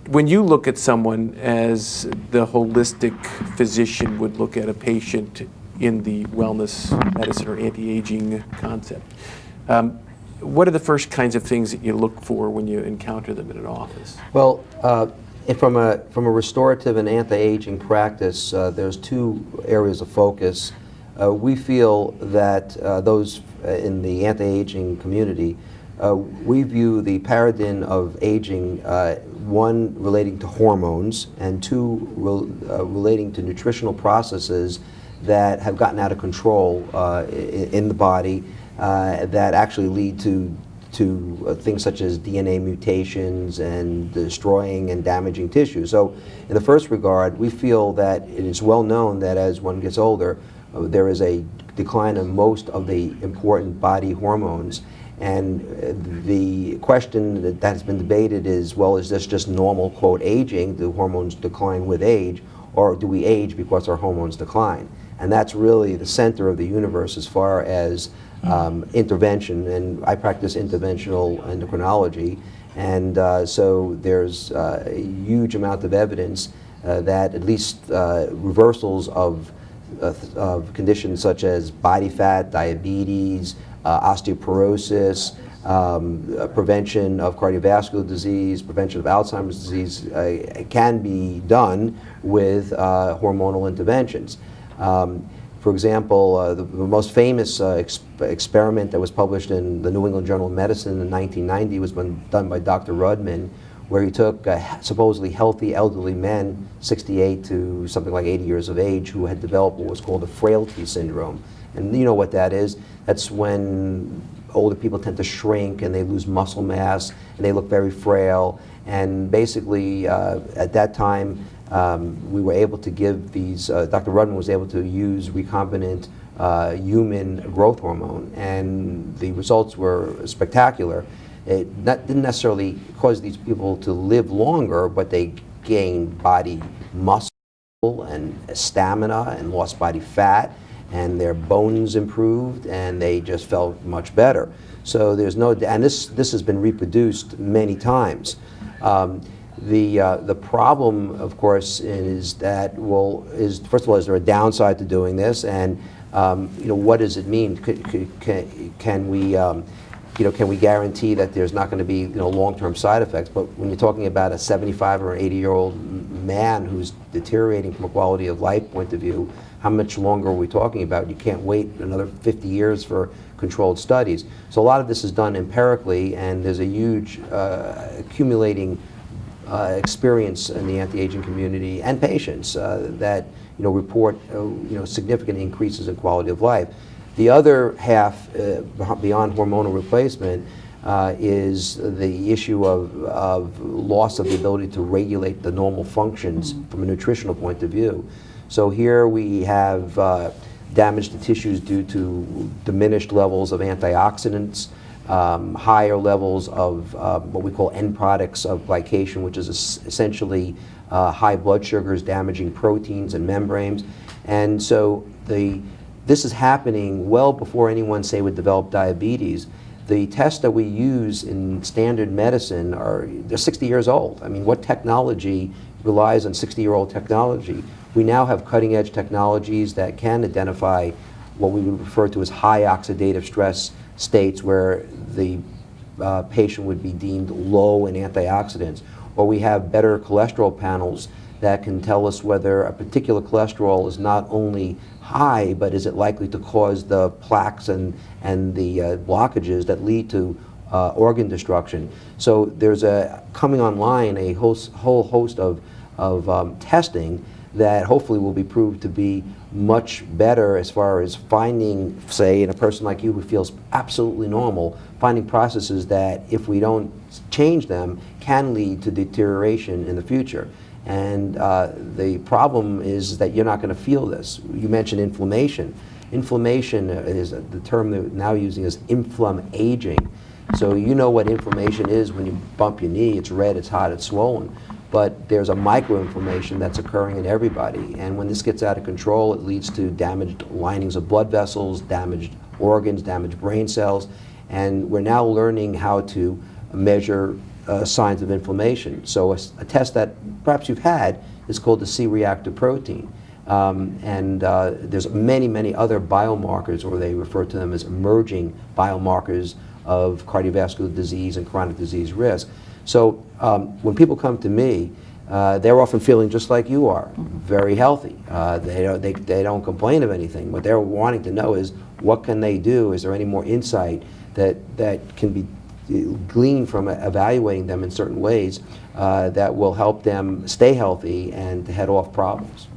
when you look at someone as the holistic physician would look at a patient in the wellness medicine or anti-aging concept, what are the first kinds of things that you look for when you encounter them in an office? Well, from a restorative and anti-aging practice, there's two areas of focus. We feel that those in the anti-aging community, we view the paradigm of aging, one, relating to hormones, and two, relating to nutritional processes that have gotten out of control in the body that actually lead to things such as DNA mutations and destroying and damaging tissue. So in the first regard, we feel that it is well known that as one gets older, there is a decline in most of the important body hormones. And the question that has been debated is, well, is this just normal, quote, aging? Do hormones decline with age? Or do we age because our hormones decline? And that's really the center of the universe as far as intervention. And I practice interventional endocrinology. And so there's a huge amount of evidence that at least reversals of conditions such as body fat, diabetes, osteoporosis, prevention of cardiovascular disease, prevention of Alzheimer's disease can be done with hormonal interventions. For example, the most famous experiment that was published in the New England Journal of Medicine in 1990 was done by Dr. Rudman, where he took supposedly healthy elderly men, 68 to something like 80 years of age, who had developed what was called a frailty syndrome. And you know what that is? That's when older people tend to shrink and they lose muscle mass and they look very frail. And basically, at that time, we were able to give these, Dr. Rudman was able to use recombinant human growth hormone, and the results were spectacular. It didn't necessarily cause these people to live longer, but they gained body muscle and stamina and lost body fat, and their bones improved, and they just felt much better. So there's no, and this has been reproduced many times. The problem, of course, is that, well, first of all, is there a downside to doing this, and what does it mean? Can we guarantee that there's not going to be long-term side effects? But when you're talking about a 75 or 80-year-old man who's deteriorating from a quality of life point of view, how much longer are we talking about? You can't wait another 50 years for controlled studies. So a lot of this is done empirically, and there's a huge accumulating experience in the anti-aging community and patients that report significant increases in quality of life. The other half, beyond hormonal replacement, is the issue of loss of the ability to regulate the normal functions from a nutritional point of view. So here we have damage to tissues due to diminished levels of antioxidants, higher levels of what we call end products of glycation, which is essentially high blood sugars damaging proteins and membranes. And so this is happening well before anyone, say, would develop diabetes. The tests that we use in standard medicine they're 60 years old. I mean, what technology relies on 60-year-old technology? We now have cutting-edge technologies that can identify what we would refer to as high oxidative stress states, where the patient would be deemed low in antioxidants. Or we have better cholesterol panels that can tell us whether a particular cholesterol is not only high, but is it likely to cause the plaques and the blockages that lead to organ destruction. So there's coming online a whole host of testing that hopefully will be proved to be much better as far as finding, say, in a person like you who feels absolutely normal, finding processes that, if we don't change them, can lead to deterioration in the future. And the problem is that you're not going to feel this. You mentioned inflammation. Inflammation is the term they're now using is inflammaging. So you know what inflammation is when you bump your knee. It's red, it's hot, it's swollen. But there's a microinflammation that's occurring in everybody. And when this gets out of control, it leads to damaged linings of blood vessels, damaged organs, damaged brain cells. And we're now learning how to measure signs of inflammation. So a test that perhaps you've had is called the C-reactive protein. There's many other biomarkers, or they refer to them as emerging biomarkers of cardiovascular disease and chronic disease risk. So when people come to me, they're often feeling just like you are, very healthy. They don't complain of anything. What they're wanting to know is, what can they do? Is there any more insight that can be gleaned from evaluating them in certain ways that will help them stay healthy and to head off problems?